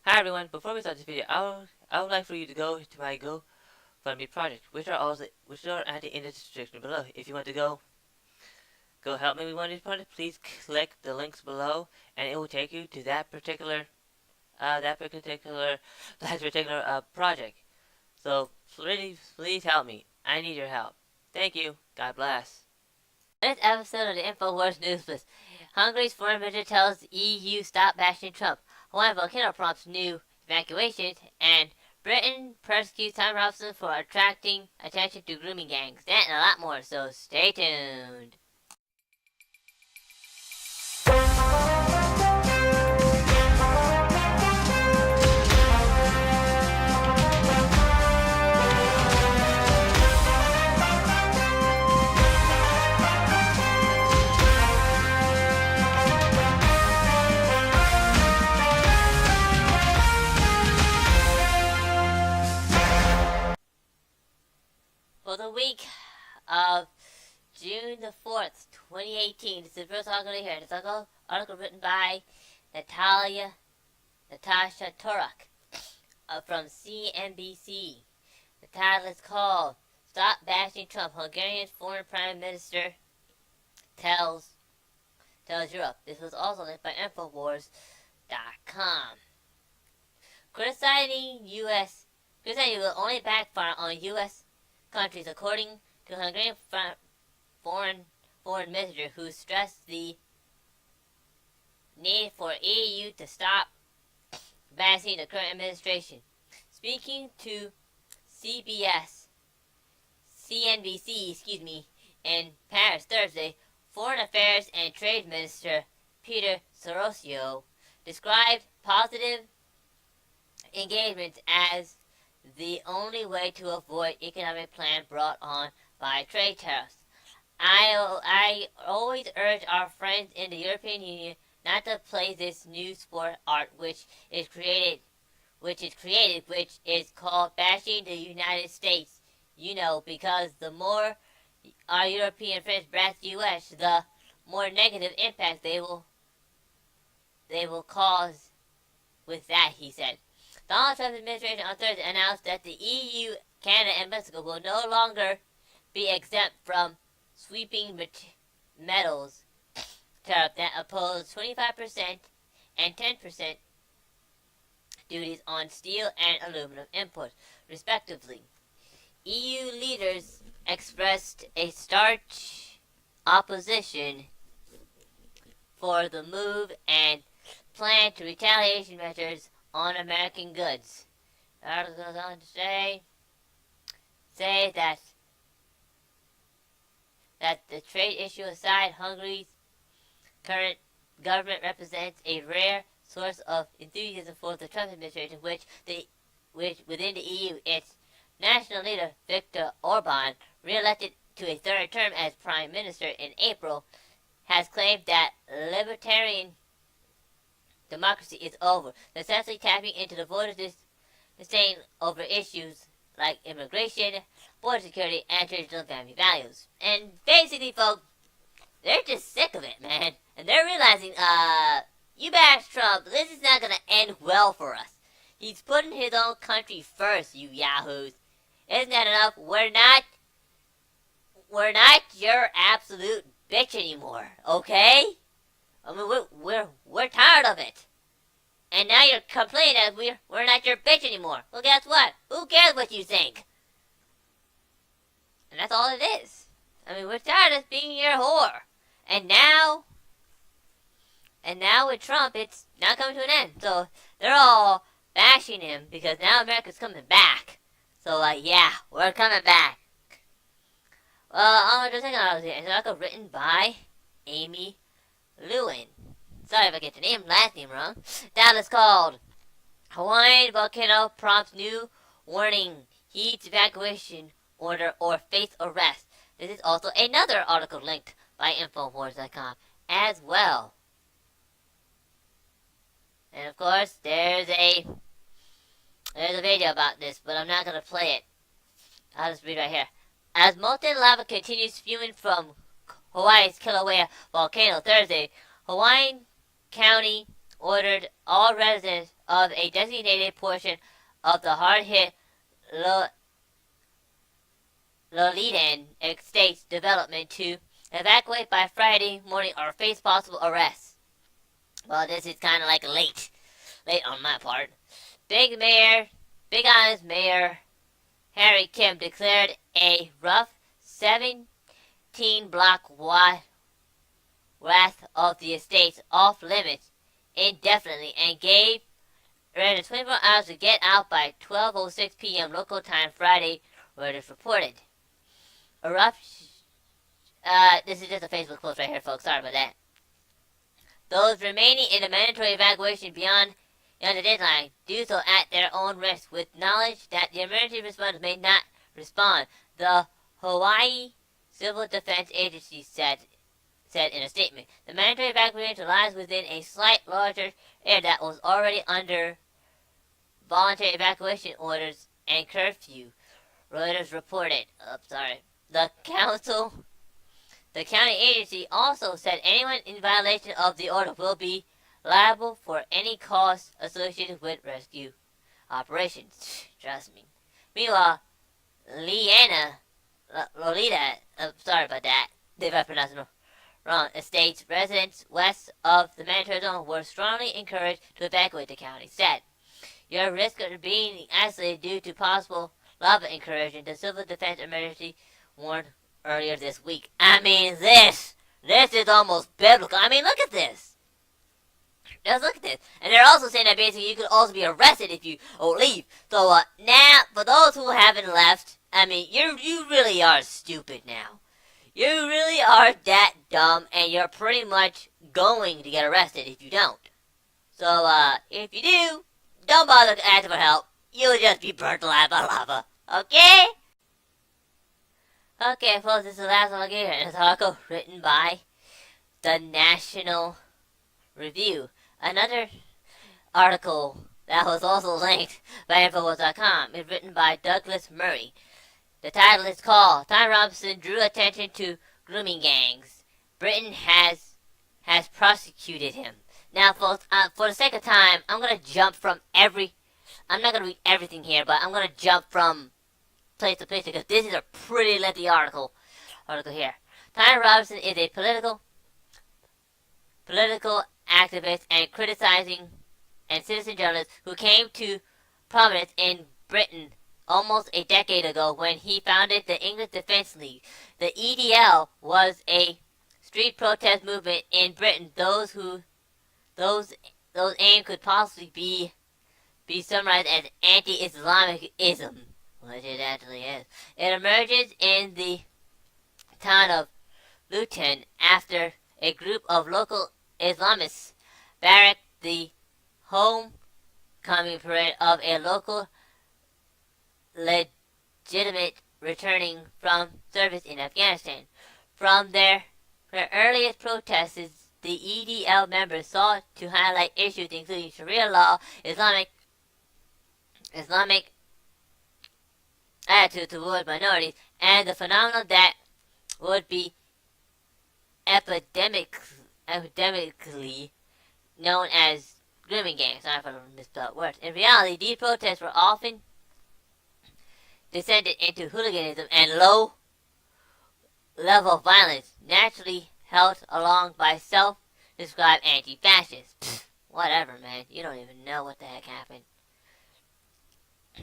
Hi everyone, before we start this video, I would like for you to go to my GoFundMe project, which are at the in the description below. If you want to go help me with one of these projects, please click the links below, and it will take you to that particular project. So please help me. I need your help. Thank you. God bless. This episode of the Infowars News Blitz. Hungary's foreign minister tells EU stop bashing Trump. Hawaiian volcano prompts new evacuations, and Britain persecutes Tom Robinson for attracting attention to grooming gangs. That and a lot more, so stay tuned. For the week of June the 4th, 2018, this is the first article here. This article written by Natasha Torak from CNBC. The title is called Stop Bashing Trump. Hungarian Foreign Prime Minister tells Europe. This was also linked by Infowars.com. Criticizing will only backfire on U.S. countries, according to Hungarian foreign minister, who stressed the need for EU to stop bashing the current administration. Speaking to CNBC, in Paris Thursday, Foreign Affairs and Trade Minister Peter Sorosio described positive engagement as the only way to avoid economic plan brought on by trade tariffs. I always urge our friends in the European Union not to play this new sport art which is called bashing the United States. Because the more our European friends bash the US, the more negative impact they will cause with that, he said. Donald Trump's administration on Thursday announced that the EU, Canada, and Mexico will no longer be exempt from sweeping metals tariff that oppose 25% and 10% duties on steel and aluminum imports, respectively. EU leaders expressed a stark opposition for the move and plan to retaliation measures on American goods. The article goes on to say that the trade issue aside, Hungary's current government represents a rare source of enthusiasm for the Trump administration, which within the EU, its national leader Viktor Orban, re-elected to a third term as prime minister in April, has claimed that libertarian democracy is over, successfully tapping into the voters' disdain over issues like immigration, border security, and traditional family values. And basically, folks, they're just sick of it, man. And they're realizing, you bash Trump, this is not gonna end well for us. He's putting his own country first, you yahoos. Isn't that enough? We're not your absolute bitch anymore, okay? I mean, we're tired of it. And now you're complaining that we're not your bitch anymore. Well, guess what? Who cares what you think? And that's all it is. I mean, we're tired of being your whore. And now with Trump, it's not coming to an end. So they're all bashing him because now America's coming back. So, yeah, we're coming back. Well, I'm just thinking about it. It's an article written by Amy Lewin. Sorry if I get the last name wrong. That is called Hawaiian Volcano Prompts New Warning, Heeds Evacuation Order or Face Arrest. This is also another article linked by Infowars.com as well. And of course, there's a video about this, but I'm not going to play it. I'll just read right here. As molten lava continues spewing from Hawaii's Kilauea volcano Thursday, Hawaiian County ordered all residents of a designated portion of the hard-hit Lolidan Estates development to evacuate by Friday morning or face possible arrest. Well, this is kind of like late on my part. Big Island's Mayor Harry Kim declared a rough 17-block wrath of the estates off limits indefinitely and gave residents 24 hours to get out by 12:06 p.m. local time Friday, Reuters reported. A rough this is just a Facebook post right here, folks. Sorry about that. Those remaining in the mandatory evacuation beyond the deadline do so at their own risk, with knowledge that the emergency responders may not respond, the Hawaii Civil Defense Agency said in a statement. The mandatory evacuation lies within a slight larger area that was already under voluntary evacuation orders and curfew, Reuters reported. The county agency also said anyone in violation of the order will be liable for any costs associated with rescue operations. Trust me. Meanwhile, Lolita, sorry about that, if I pronounced it wrong, estates residents west of the mandatory zone were strongly encouraged to evacuate, the county said. Your risk of being isolated due to possible lava incursion, the Civil Defense Emergency warned earlier this week. I mean, this is almost biblical. I mean, look at this. Just look at this. And they're also saying that basically you could also be arrested if you leave. So, now, for those who haven't left, I mean, you really are stupid now. You really are that dumb, and you're pretty much going to get arrested if you don't. So, if you do, don't bother to ask for help. You'll just be burnt alive by lava. Okay? Okay, folks, this is the last one I'll give you. It's an article written by the National Review. Another article that was also linked by Infowars.com is written by Douglas Murray. The title is called Ty Robinson Drew Attention to Grooming Gangs. Britain has prosecuted him. Now, folks, for the sake of time, I'm going to jump from I'm not going to read everything here, but I'm going to jump from place to place because this is a pretty lengthy article here. Ty Robinson is a political activist and criticizing and citizen journalist who came to prominence in Britain almost a decade ago when he founded the English Defence League. The EDL was a street protest movement in Britain. Those aims could possibly be summarized as anti-Islamicism, which it actually is. It emerges in the town of Luton after a group of local Islamists barracked the homecoming parade of a local legitimate returning from service in Afghanistan. From their earliest protests, the EDL members sought to highlight issues including Sharia law, Islamic attitude toward minorities, and the phenomenon that would be epidemically known as grooming gangs. Sorry for the misspelled words. In reality, these protests were often descended into hooliganism and low-level violence, naturally held along by self-described anti-fascists. Whatever, man. You don't even know what the heck happened.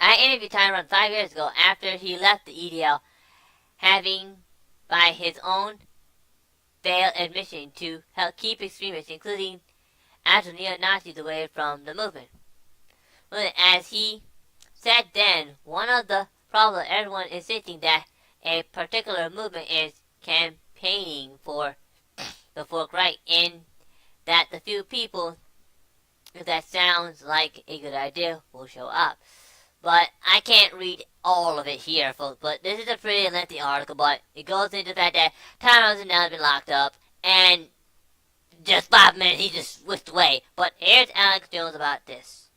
I interviewed Tyrone 5 years ago after he left the EDL, having, by his own veiled admission, to help keep extremists, including actual neo-Nazis, away from the movement. As he said then, one of the problems everyone is thinking that a particular movement is campaigning for the folk right, in that the few people that sounds like a good idea will show up. But I can't read all of it here, folks. But this is a pretty lengthy article, but it goes into the fact that Tyrone has now been locked up, and just 5 minutes he just whisked away. But here's Alex Jones about this.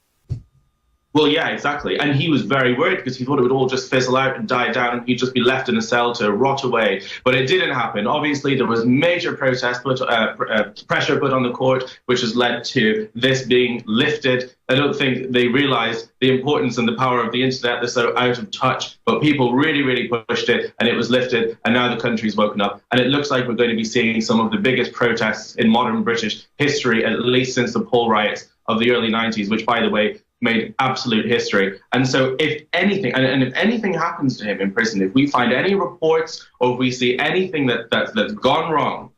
Well, yeah, exactly. And he was very worried because he thought it would all just fizzle out and die down and he'd just be left in a cell to rot away. But it didn't happen. Obviously, there was major pressure put on the court, which has led to this being lifted. I don't think they realized the importance and the power of the internet. They're so out of touch, but people really, really pushed it and it was lifted. And now the country's woken up. And it looks like we're going to be seeing some of the biggest protests in modern British history, at least since the Paul riots of the early 90s, which, by the way, made absolute history. And so if anything, and if anything happens to him in prison, if we find any reports or if we see anything that's gone wrong,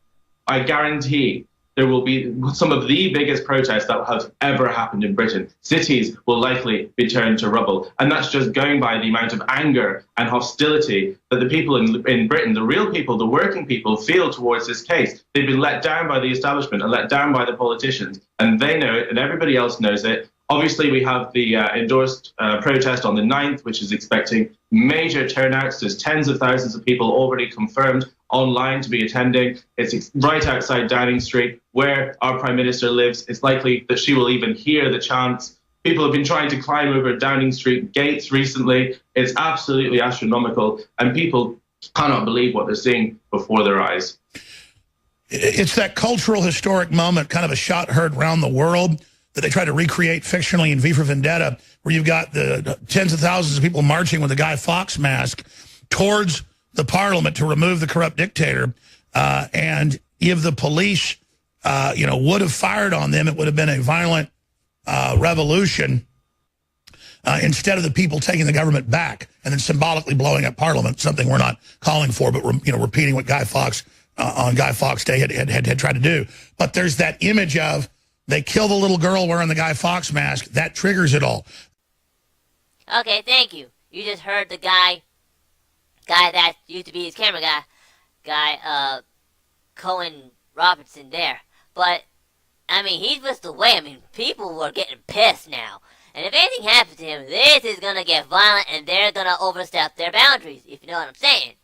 I guarantee there will be some of the biggest protests that have ever happened in Britain. Cities will likely be turned to rubble. And that's just going by the amount of anger and hostility that the people in Britain, the real people, the working people, feel towards this case. They've been let down by the establishment and let down by the politicians. And they know it and everybody else knows it. Obviously, we have the endorsed protest on the 9th, which is expecting major turnouts. There's tens of thousands of people already confirmed online to be attending. It's right outside Downing Street, where our Prime Minister lives. It's likely that she will even hear the chants. People have been trying to climb over Downing Street gates recently. It's absolutely astronomical, and people cannot believe what they're seeing before their eyes. It's that cultural, historic moment, kind of a shot heard around the world, that they try to recreate fictionally in V for Vendetta, where you've got the tens of thousands of people marching with a Guy Fawkes mask towards the parliament to remove the corrupt dictator. And if the police, would have fired on them, it would have been a violent revolution instead of the people taking the government back and then symbolically blowing up parliament, something we're not calling for, but repeating what Guy Fawkes on Guy Fawkes Day had tried to do. But there's that image of they kill the little girl wearing the Guy Fawkes mask. That triggers it all. Okay, thank you. You just heard the guy that used to be his camera guy, Cohen Robertson there. But, I mean, he's whisked away. I mean, people were getting pissed now. And if anything happens to him, this is gonna get violent and they're gonna overstep their boundaries, if you know what I'm saying.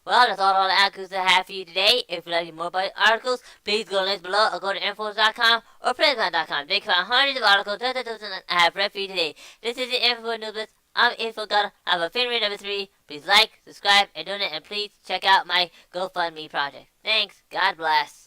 Well, that's all the articles I have for you today. If you'd like more about articles, please go to the links below or go to Infowars.com or Printline.com. They can find hundreds of articles that I have read for you today. This is the Infowars News Blitz. I'm Infowars. I'm a fan number 3. Please like, subscribe, and donate, and please check out my GoFundMe project. Thanks. God bless.